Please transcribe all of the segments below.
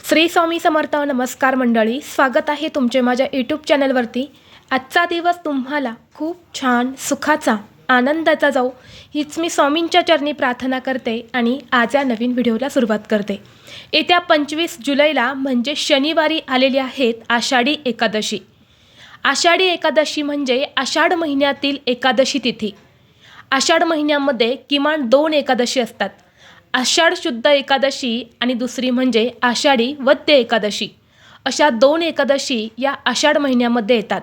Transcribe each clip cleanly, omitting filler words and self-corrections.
श्री स्वामी समर्थ. नमस्कार मंडळी, स्वागत आहे तुमचे माझ्या यूट्यूब चॅनलवरती. आजचा दिवस तुम्हाला खूप छान सुखाचा आनंदाचा जाऊ हीच मी स्वामींच्या चरणी प्रार्थना करते आणि आज या नवीन व्हिडिओला सुरुवात करते. येत्या 25 जुलैला म्हणजे शनिवारी आलेली आहेत आषाढी एकादशी. आषाढी एकादशी म्हणजे आषाढ महिन्यातील एकादशी तिथी. आषाढ महिन्यामध्ये किमान 2 एकादशी असतात. आषाढ शुद्ध एकादशी आणि दुसरी म्हणजे आषाढी वद्य एकादशी. अशा 2 एकादशी या आषाढ महिन्यामध्ये येतात.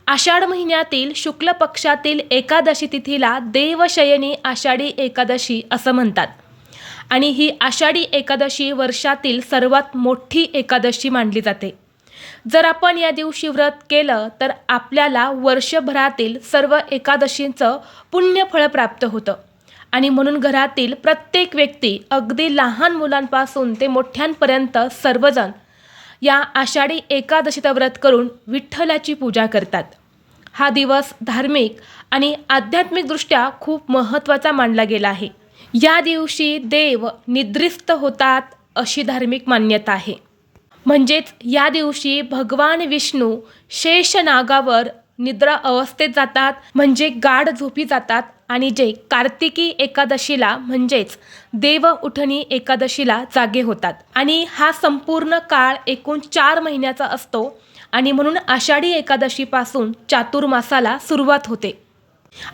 आषाढ महिन्यातील शुक्ल पक्षातील एकादशी तिथीला देवशयनी आषाढी एकादशी असं म्हणतात आणि ही आषाढी एकादशी वर्षातील सर्वात मोठी एकादशी मानली जाते. जर आपण या दिवशी व्रत केलं तर आपल्याला वर्षभरातील सर्व एकादशींचं पुण्यफळ प्राप्त होतं आणि म्हणून घरातील प्रत्येक व्यक्ती अगदी लहान मुलांपासून ते मोठ्यांपर्यंत सर्वजण या आषाढी एकादशीचं व्रत करून विठ्ठलाची पूजा करतात. हा दिवस धार्मिक आणि आध्यात्मिकदृष्ट्या खूप महत्त्वाचा मानला गेला आहे. या दिवशी देव निद्रिस्त होतात अशी धार्मिक मान्यता आहे. म्हणजेच या दिवशी भगवान विष्णू शेषनागावर निद्रा अवस्थेत जातात, म्हणजे गाढ झोपी जातात आणि जे कार्तिकी एकादशीला म्हणजेच देव उठणी एकादशीला जागे होतात. आणि हा संपूर्ण काळ एकूण 4 महिन्याचा असतो आणि म्हणून आषाढी एकादशीपासून चातुर्मासाला सुरुवात होते.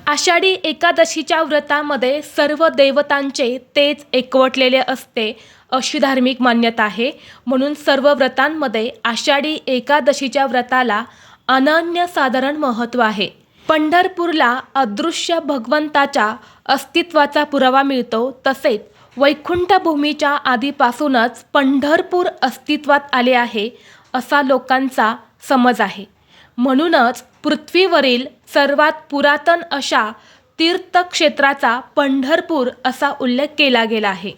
आषाढी एकादशीच्या व्रतामध्ये सर्व देवतांचे तेज एकवटलेले असते अशी धार्मिक मान्यता आहे. म्हणून सर्व व्रतांमध्ये आषाढी एकादशीच्या व्रताला अनन्यसाधारण महत्त्व आहे. पंढरपूरला अदृश्य भगवंताच्या अस्तित्वाचा पुरावा मिळतो. तसेच वैकुंठ भूमीच्या आधीपासूनच पंढरपूर अस्तित्वात आले आहे असा लोकांचा समज आहे. म्हणूनच पृथ्वीवरील सर्वात पुरातन अशा तीर्थक्षेत्राचा पंढरपूर असा उल्लेख केला गेला आहे.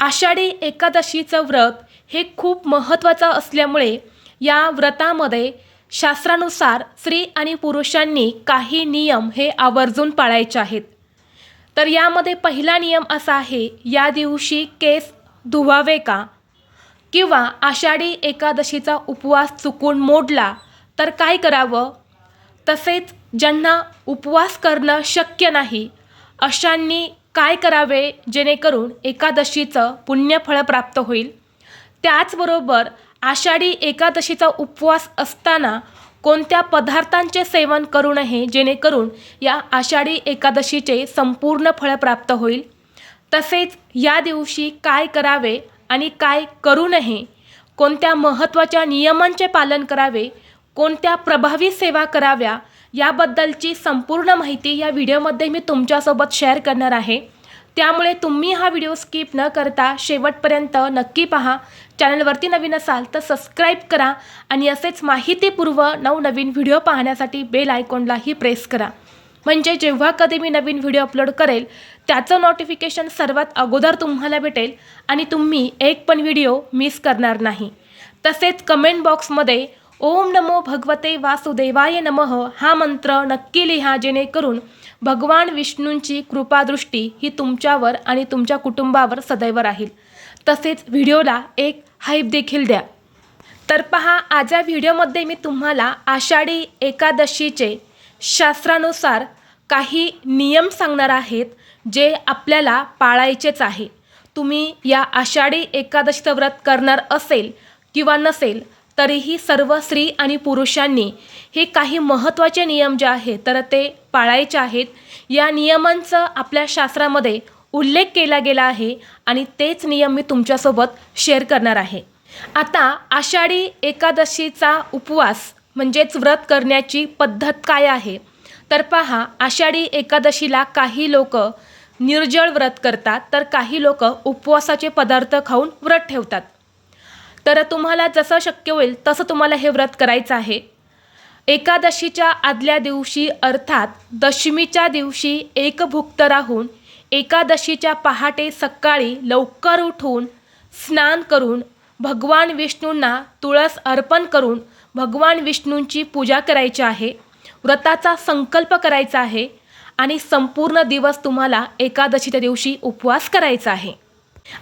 आषाढी एकादशीचं व्रत हे खूप महत्त्वाचं असल्यामुळे या व्रतामध्ये शास्त्रानुसार स्त्री आणि पुरुषांनी काही नियम हे आवर्जून पाळायचे आहेत. तर यामध्ये पहिला नियम असा आहे, या दिवशी केस धुवावे का, किंवा आषाढी एकादशीचा उपवास चुकून मोडला तर काय करावं. तसेच ज्यांना उपवास करणं शक्य नाही अशांनी काय करावे जेणेकरून एकादशीचं पुण्यफळ प्राप्त होईल. त्याचबरोबर आषाढी एकादशीचा उपवास असताना कोणत्या पदार्थांचे सेवन करू नये जेणेकरून या आषाढी एकादशीचे संपूर्ण फळ प्राप्त होईल. तसेच या दिवशी काय करावे आणि काय करू नये, कोणत्या महत्त्वाच्या नियमांचे पालन करावे, कोणत्या प्रभावी सेवा कराव्या याबद्दलची संपूर्ण माहिती या व्हिडिओमध्ये मी तुमच्यासोबत शेअर करणार आहे. त्यामुळे तुम्ही हा व्हिडिओ स्किप न करता शेवटपर्यंत नक्की पहा. चॅनलवरती नवीन असाल तर सबस्क्राईब करा आणि असेच माहितीपूर्व नवनवीन व्हिडिओ पाहण्यासाठी बेल आयकॉनलाही प्रेस करा, म्हणजे जेव्हा कधी मी नवीन व्हिडिओ अपलोड करेल त्याचं नोटिफिकेशन सर्वात अगोदर तुम्हाला भेटेल आणि तुम्ही एक पण व्हिडिओ मिस करणार नाही. तसेच कमेंट बॉक्समध्ये ओम नमो भगवते वासुदेवाय नमः हा मंत्र नक्की लिहा, जेणेकरून भगवान विष्णूंची कृपादृष्टी ही तुमच्यावर आणि तुमच्या कुटुंबावर सदैव राहील. तसेच व्हिडिओला एक हाईप देखील द्या. तर पहा, आज या व्हिडिओमध्ये मी तुम्हाला आषाढी एकादशीचे शास्त्रानुसार काही नियम सांगणार आहेत जे आपल्याला पाळायचेच आहे. तुम्ही या आषाढी एकादशीचं व्रत करणार असेल किंवा नसेल तरीही सर्व स्त्री आणि पुरुषांनी हे काही महत्त्वाचे नियम जे आहेत तर ते पाळायचे आहेत. या नियमांचं आपल्या शास्त्रामध्ये उल्लेख केला गेला आहे आणि तेच नियम मी तुमच्यासोबत शेअर करणार आहे. आता आषाढी एकादशीचा उपवास म्हणजेच व्रत करण्याची पद्धत काय आहे तर पहा, आषाढी एकादशीला काही लोक निर्जळ व्रत करतात तर काही लोक उपवासाचे पदार्थ खाऊन व्रत ठेवतात. तर तुम्हाला जसं शक्य होईल तसं तुम्हाला हे व्रत करायचं आहे. एकादशीच्या आदल्या दिवशी अर्थात दशमीच्या दिवशी एकभुक्त राहून एकादशीच्या पहाटे सकाळी लवकर उठून स्नान करून भगवान विष्णूंना तुळस अर्पण करून भगवान विष्णूंची पूजा करायची आहे. व्रताचा संकल्प करायचा आहे आणि संपूर्ण दिवस तुम्हाला एकादशीच्या दिवशी उपवास करायचा आहे.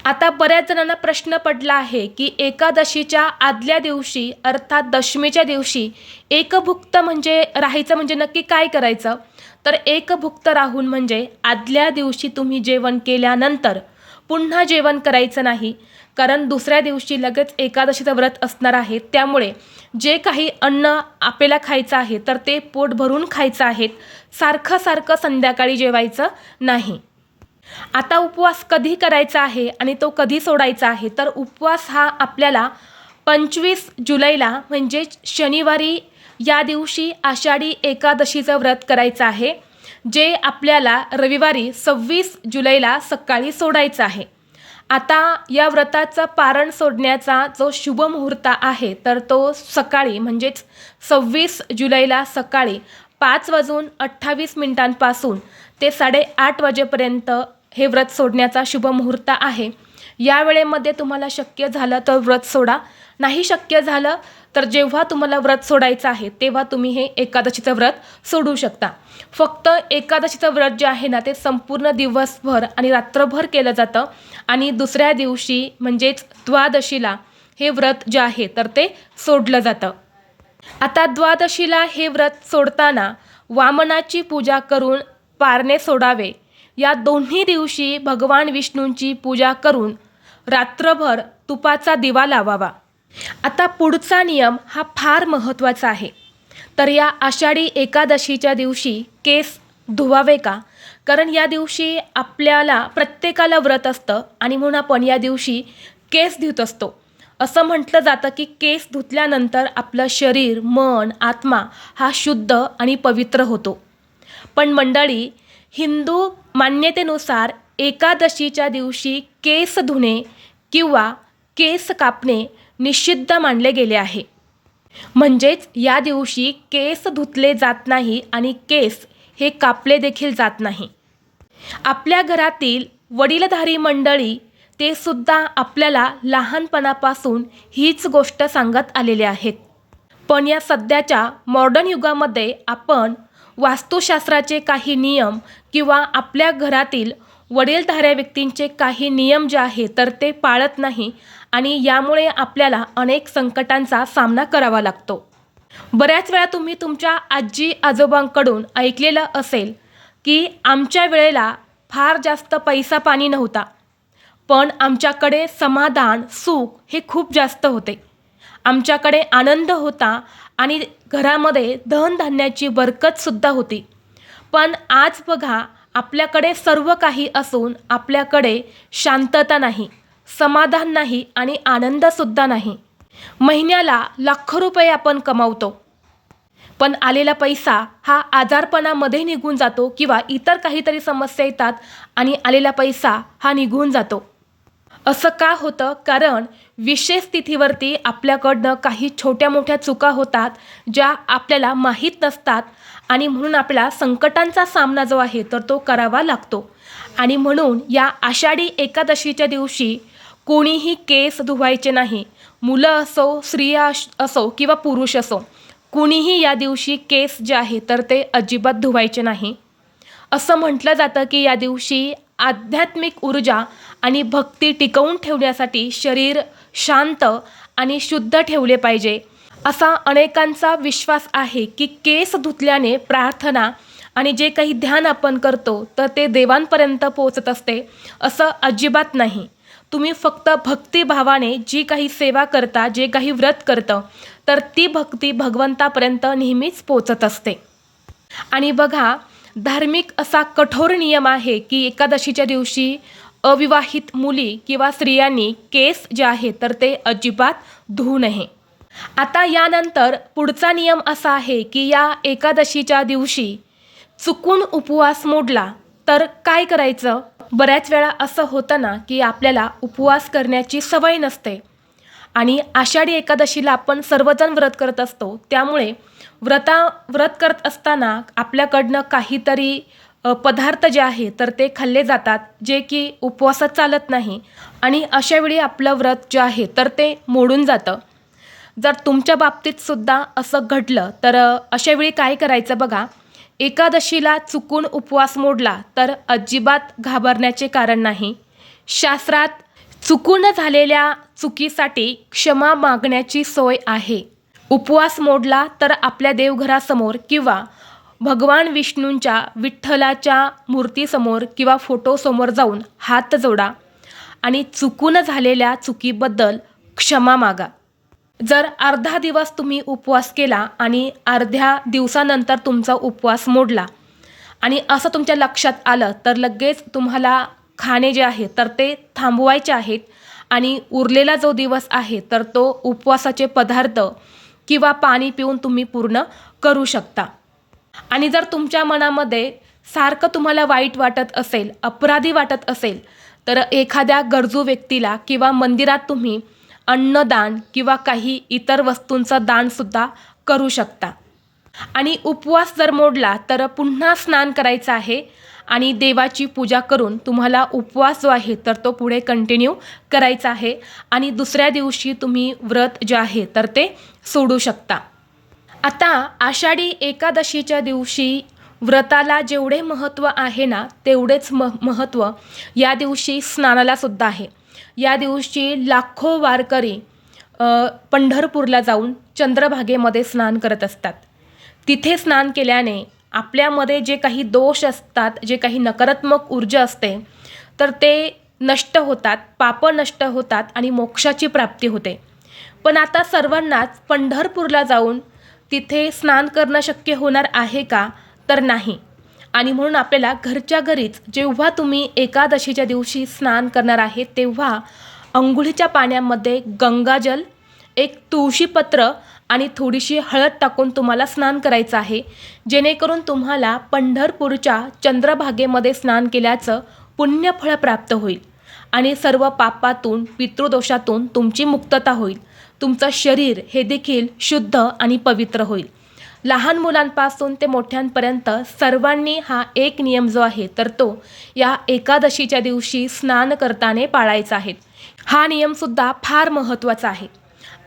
आता बऱ्याच जणांना प्रश्न पडला आहे की एकादशीच्या आदल्या दिवशी अर्थात दशमीच्या दिवशी एकभुक्त म्हणजे राहायचं म्हणजे नक्की काय करायचं. तर एकभुक्त राहून म्हणजे आदल्या दिवशी तुम्ही जेवण केल्यानंतर पुन्हा जेवण करायचं नाही, कारण दुसऱ्या दिवशी लगेच एकादशीचं व्रत असणार आहे. त्यामुळे जे काही अन्न आपल्याला खायचं आहे तर ते पोट भरून खायचं आहे, सारखं सारखं संध्याकाळी जेवायचं नाही. आता उपवास कधी करायचा आहे आणि तो कधी सोडायचा आहे, तर उपवास हा आपल्याला 25 जुलैला म्हणजे शनिवारी या दिवशी आषाढी एकादशीचं व्रत करायचं आहे, जे आपल्याला रविवारी 26 जुलैला सकाळी सोडायचं आहे. आता या व्रताचं पारण सोडण्याचा जो शुभ मुहूर्त आहे तर तो सकाळी म्हणजेच 26 जुलैला सकाळी 5:28 ते 8:30 वाजेपर्यंत हे व्रत सोडण्याचा शुभ मुहूर्त आहे. या वेळेमध्ये तुम्हाला शक्य झालं तर व्रत सोडा, नाही शक्य झालं तर जेव्हा तुम्हाला व्रत सोडायचं आहे तेव्हा तुम्ही हे एकादशीचं व्रत सोडू शकता. फक्त एकादशीचं व्रत जे आहे ना ते संपूर्ण दिवसभर आणि रात्रभर केलं जातं आणि दुसऱ्या दिवशी म्हणजेच द्वादशीला हे व्रत जे आहे तर ते सोडलं जातं. आता द्वादशीला हे व्रत सोडताना वामनाची पूजा करून पारणे सोडावे. या दोन्ही दिवशी भगवान विष्णूंची पूजा करून रात्रभर तुपाचा दिवा लावावा. आता पुढचा नियम हा फार महत्त्वाचा आहे. तर या आषाढी एकादशीच्या दिवशी केस धुवावे का? कारण या दिवशी आपल्याला प्रत्येकाला व्रत असतं आणि म्हणून आपण या दिवशी केस धुत असतो. असं म्हटलं जातं की केस धुतल्यानंतर आपलं शरीर, मन, आत्मा हा शुद्ध आणि पवित्र होतो. पण मंडळी, हिंदू मान्यतेनुसार एकादशीच्या दिवशी केस धुणे किंवा केस कापणे निषिद्ध मानले गेले आहे. म्हणजेच या दिवशी केस धुतले जात नाही आणि केस हे कापले देखील जात नाही. आपल्या घरातील वडीलधारी मंडळी ते सुद्धा आपल्याला लहानपणापासून हीच गोष्ट सांगत आलेले आहेत. पण या सध्याच्या मॉडर्न युगामध्ये आपण वास्तुशास्त्राचे काही नियम किंवा आपल्या घरातील वडीलधाऱ्या व्यक्तींचे काही नियम जे आहे तर ते पाळत नाही आणि यामुळे आपल्याला अनेक संकटांचा सामना करावा लागतो. बऱ्याच वेळा तुम्ही तुमच्या आजी आजोबांकडून ऐकलेलं असेल की आमच्या वेळेला फार जास्त पैसा पाणी नव्हता, पण आमच्याकडे समाधान, सुख हे खूप जास्त होते. आमच्याकडे आनंद होता आणि घरामध्ये धनधान्याची बरकतसुद्धा होती. पण आज बघा, आपल्याकडे सर्व काही असून आपल्याकडे शांतता नाही, समाधान नाही आणि आनंदसुद्धा नाही. महिन्याला लाखो रुपये आपण कमावतो, पण आलेला पैसा हा आजारपणामध्ये निघून जातो किंवा इतर काहीतरी समस्या येतात आणि आलेला पैसा हा निघून जातो. असं का होतं? कारण विशेष तिथीवरती आपल्याकडनं काही छोट्या मोठ्या चुका होतात ज्या आपल्याला माहीत नसतात आणि म्हणून आपल्याला संकटांचा सामना जो आहे तर तो करावा लागतो. आणि म्हणून या आषाढी एकादशीच्या दिवशी कोणीही केस धुवायचे नाही. मुलं असो, स्त्रिया असो किंवा पुरुष असो, कुणीही या दिवशी केस जे आहे तर ते अजिबात धुवायचे नाही. असं म्हटलं जातं की या दिवशी आध्यात्मिक ऊर्जा आणि भक्ती टिकवून ठेवण्यासाठी शरीर शांत आणि शुद्ध ठेवले पाहिजे, असा अनेकांचा विश्वास आहे की केस धुतल्याने प्रार्थना आणि जे काही ध्यान आपण करतो तर ते देवांपर्यंत पोहोचत असते. असं अजिबात नाही. तुम्ही फक्त भक्तिभावाने जी काही सेवा करता, जे काही व्रत करतं तर ती भक्ती भगवंतापर्यंत नेहमीच पोहोचत असते. आणि बघा, धार्मिक असा कठोर नियम आहे की एकादशीच्या दिवशी अविवाहित मुली किंवा स्त्रियांनी केस जे आहे तर ते अजिबात धुवू नये. आता यानंतर पुढचा नियम असा आहे की या एकादशीच्या दिवशी चुकून उपवास मोडला तर काय करायचं? बऱ्याच वेळा असं होतं ना की आपल्याला उपवास करण्याची सवय नसते आणि आषाढी एकादशीला आपण सर्वजण व्रत करत असतो. त्यामुळे व्रत करत असताना आपल्याकडनं काहीतरी पदार्थ जे आहे तर ते खाल्ले जातात जे की उपवासात चालत नाही आणि अशावेळी आपलं व्रत जे आहे तर ते मोडून जातं. जर तुमच्या बाबतीत सुद्धा असं घडलं तर अशावेळी काय करायचं बघा. एकादशीला चुकून उपवास मोडला तर अजिबात घाबरण्याचे कारण नाही. शास्त्रात चुकून झालेल्या चुकीसाठी क्षमा मागण्याची सोय आहे. उपवास मोडला तर आपल्या देवघरासमोर किंवा भगवान विष्णूंच्या विठ्ठलाच्या मूर्तीसमोर किंवा फोटोसमोर जाऊन हात जोडा आणि चुकून झालेल्या चुकीबद्दल क्षमा मागा. जर अर्धा दिवस तुम्ही उपवास केला आणि अर्ध्या दिवसानंतर तुमचा उपवास मोडला आणि असं तुमच्या लक्षात आलं तर लगेच तुम्हाला खाणे जे आहे तर ते थांबवायचे आहेत आणि उरलेला जो दिवस आहे तर तो उपवासाचे पदार्थ किंवा पाणी पिऊन तुम्ही पूर्ण करू शकता. आणि जर तुमच्या मनामध्ये सारखं तुम्हाला वाईट वाटत असेल, अपराधी वाटत असेल, तर एखाद्या गरजू व्यक्तीला किंवा मंदिरात तुम्ही अन्नदान किंवा काही इतर वस्तूंचं दानसुद्धा करू शकता. आणि उपवास जर मोडला तर पुन्हा स्नान करायचं आहे आणि देवाची पूजा करून तुम्हाला उपवास जो आहे तर तो पुढे कंटिन्यू करायचा आहे आणि दुसऱ्या दिवशी तुम्ही व्रत जे आहे तर ते सोडू शकता. आता आषाढी एकादशीच्या दिवशी व्रताला जेवढे महत्त्व आहे ना तेवढेच महत्त्व या दिवशी स्नानाला सुद्धा आहे. या दिवशी लाखो वारकरी पंढरपूरला जाऊन चंद्रभागेमध्ये स्नान करत असतात. तिथे स्नान केल्याने आपल्यामध्ये जे काही दोष असतात, जे काही नकारात्मक ऊर्जा असते तर ते नष्ट होतात, पाप नष्ट होतात आणि मोक्षाची प्राप्ती होते. पण आता सर्वांनाच पंढरपूरला जाऊन तिथे स्नान करणं शक्य होणार आहे का? तर नाही. आणि म्हणून आपल्याला घरच्या घरीच जेव्हा तुम्ही एकादशीच्या दिवशी स्नान करणार आहे तेव्हा अंघोळीच्या पाण्यामध्ये गंगाजल, एक तुळशीपत्र आणि थोडीशी हळद टाकून तुम्हाला स्नान करायचं आहे, जेणेकरून तुम्हाला पंढरपूरच्या चंद्रभागेमध्ये स्नान केल्याचं पुण्यफळ प्राप्त होईल आणि सर्व पापातून, पितृदोषातून तुमची मुक्तता होईल. तुमचं शरीर हे देखील शुद्ध आणि पवित्र होईल. लहान मुलांपासून ते मोठ्यांपर्यंत सर्वांनी हा एक नियम जो आहे तर तो या एकादशीच्या दिवशी स्नान करताना पाळायचा आहे. हा नियमसुद्धा फार महत्त्वाचा आहे.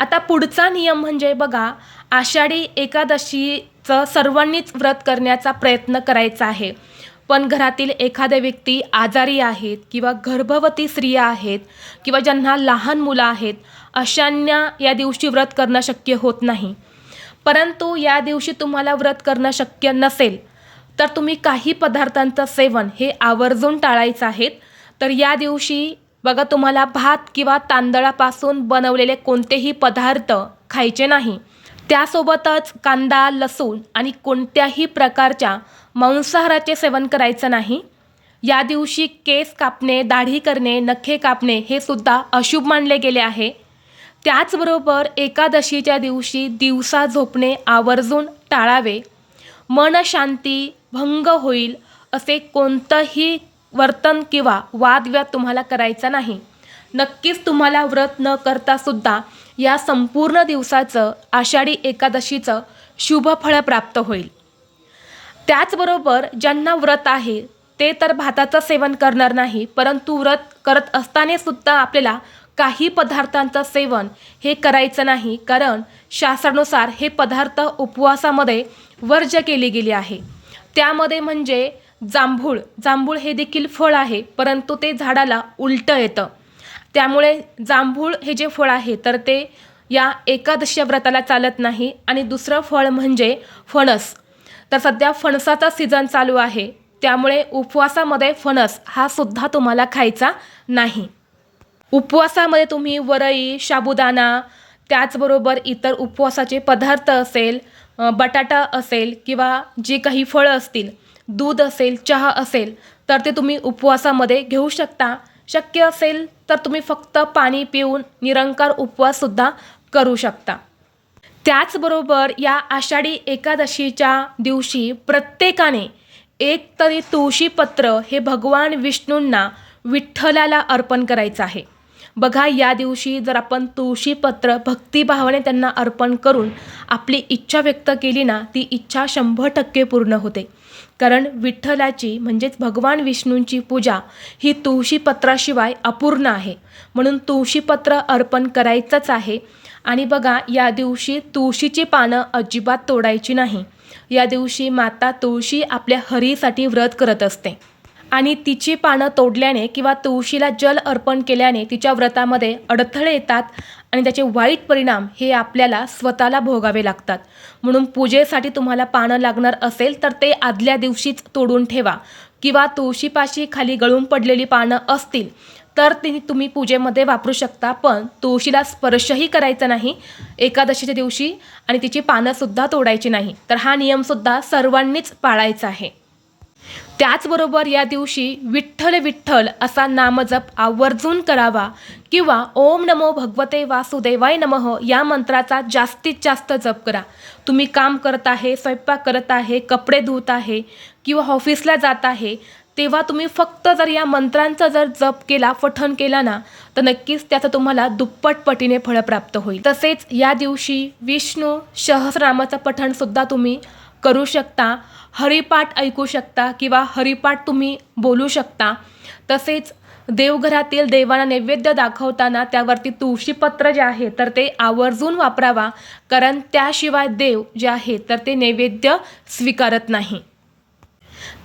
आता पुढचा नियम म्हणजे बघा, आषाढी एकादशीचं सर्वांनीच व्रत करण्याचा प्रयत्न करायचा आहे. पण घरातील एखाद्या व्यक्ती आजारी आहेत किंवा गर्भवती स्त्रिया आहेत किंवा ज्यांना लहान मुलं आहेत, अशांना या दिवशी व्रत करणं शक्य होत नाही. परंतु या दिवशी तुम्हाला व्रत करणं शक्य नसेल तर तुम्ही काही पदार्थांचं सेवन हे आवर्जून टाळायचं आहे. तर या दिवशी बघा, तुम्हाला भात किंवा तांदळापासून बनवलेले कोणतेही पदार्थ खायचे नाही. त्यासोबतच कांदा, लसूण आणि कोणत्याही प्रकारच्या मांसाहाराचे सेवन करायचं नाही. या दिवशी केस कापणे, दाढी करणे, नखे कापणे हे सुद्धा अशुभ मानले गेले आहे. त्याचबरोबर एकादशीच्या दिवशी दिवसा झोपणे आवर्जून टाळावे. मन शांती भंग होईल असे कोणतंही वर्तन किंवा वादविवाद तुम्हाला करायचा नाही. नक्कीच तुम्हाला व्रत न करता सुद्धा या संपूर्ण दिवसाचं, आषाढी एकादशीचं शुभ फळ प्राप्त होईल. त्याचबरोबर ज्यांना व्रत आहे ते तर भाताचं सेवन करणार नाही, परंतु व्रत करत असताना सुद्धा आपल्याला काही पदार्थांचं सेवन हे करायचं नाही, कारण शास्त्रानुसार हे पदार्थ उपवासामध्ये वर्ज्य केले गेले आहे. त्यामध्ये म्हणजे जांभूळ हे देखील फळ आहे, परंतु ते झाडाला उलटं येतं. त्यामुळे जांभूळ हे जे फळ आहे तर ते या एकादशी व्रताला चालत नाही. आणि दुसरं फळ म्हणजे फणस. तर सध्या फणसाचा सीझन चालू आहे, त्यामुळे उपवासामध्ये फणस हा सुद्धा तुम्हाला खायचा नाही. उपवासामध्ये तुम्ही वरई, साबुदाणा, त्याचबरोबर इतर उपवासाचे पदार्थ असेल, बटाटा असेल किंवा जे काही फळं असतील, दूध असेल, चहा असेल, तर ते तुम्ही उपवासामध्ये घेऊ शकता. शक्य असेल तर तुम्ही फक्त पाणी पिऊन निरंकार उपवाससुद्धा करू शकता. त्याचबरोबर या आषाढी एकादशीच्या दिवशी प्रत्येकाने एक तरी तुळशीपत्र हे भगवान विष्णूंना, विठ्ठलाला अर्पण करायचं आहे. बघा, या दिवशी जर आपण तुळशीपत्र भक्तिभावाने त्यांना अर्पण करून आपली इच्छा व्यक्त केली ना, ती इच्छा 100% पूर्ण होते. कारण विठ्ठलाची म्हणजेच भगवान विष्णूंची पूजा ही तुळशीपत्राशिवाय अपूर्ण आहे. म्हणून तुळशीपत्र अर्पण करायचंच आहे. आणि बघा, या दिवशी तुळशीची पानं अजिबात तोडायची नाही. या दिवशी माता तुळशी आपल्या हरीसाठी व्रत करत असते. आणि तिची पानं तोडल्याने किंवा तुळशीला जल अर्पण केल्याने तिच्या व्रतामध्ये अडथळे येतात आणि त्याचे वाईट परिणाम हे आपल्याला स्वतःला भोगावे लागतात. म्हणून पूजेसाठी तुम्हाला पानं लागणार असेल तर ते आदल्या दिवशीच तोडून ठेवा किंवा तुळशीपाशी खाली गळून पडलेली पानं असतील तर ती तुम्ही पूजेमध्ये वापरू शकता, पण तुळशीला स्पर्शही करायचा नाही एकादशीच्या दिवशी आणि तिची पानंसुद्धा तोडायची नाही. तर हा नियमसुद्धा सर्वांनीच पाळायचा आहे. त्याचबरोबर या दिवशी विठ्ठल विठ्ठल असा नामजप आवर्जून करावा किंवा ओम नमो भगवते वासुदेवाय नमः या मंत्राचा जास्तीत जास्त जप करा. तुम्ही काम करत आहे, स्वयंपाक करत आहे, कपडे धुत आहे किंवा ऑफिसला जात आहे, तेव्हा तुम्ही फक्त जर या मंत्रांचा जर जप केला, पठण केला ना, तर नक्कीच त्याचं तुम्हाला दुप्पट पटीने फळ प्राप्त होईल. तसेच या दिवशी विष्णू सहस्रनामाचं पठणसुद्धा तुम्ही करू शकता, हरिपाठ ऐकू शकता किंवा हरिपाठ तुम्ही बोलू शकता. तसेच देवघरातील देवांना नैवेद्य दाखवताना त्यावरती तुळशीपत्र जे आहे तर ते आवर्जून वापरावा, कारण त्याशिवाय देव जे आहे तर ते नैवेद्य स्वीकारत नाही.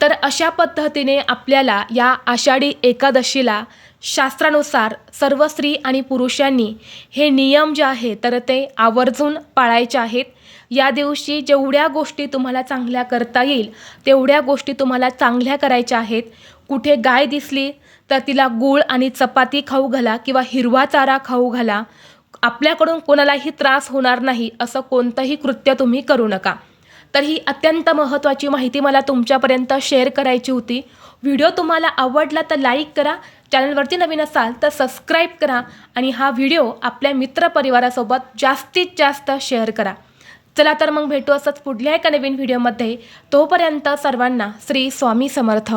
तर अशा पद्धतीने आपल्याला या आषाढी एकादशीला शास्त्रानुसार सर्व स्त्री आणि पुरुषांनी हे नियम जे आहे तर ते आवर्जून पाळायचे आहेत. या दिवशी जेवढ्या गोष्टी तुम्हाला चांगल्या करता येईल तेवढ्या गोष्टी तुम्हाला चांगल्या करायच्या आहेत. कुठे गाय दिसली तर तिला गूळ आणि चपाती खाऊ घाला किंवा हिरवा चारा खाऊ घाला. आपल्याकडून कोणालाही त्रास होणार नाही असं कोणतंही कृत्य तुम्ही करू नका. तर ही अत्यंत महत्त्वाची माहिती मला तुमच्यापर्यंत शेअर करायची होती. व्हिडिओ तुम्हाला आवडला तर लाईक करा, चॅनलवरती नवीन असाल तर सबस्क्राईब करा आणि हा व्हिडिओ आपल्या मित्रपरिवारासोबत जास्तीत जास्त शेअर करा. चला तर मग भेटू असंच पुढल्या एका नवीन व्हिडिओमध्ये. तोपर्यंत सर्वांना श्री स्वामी समर्थ.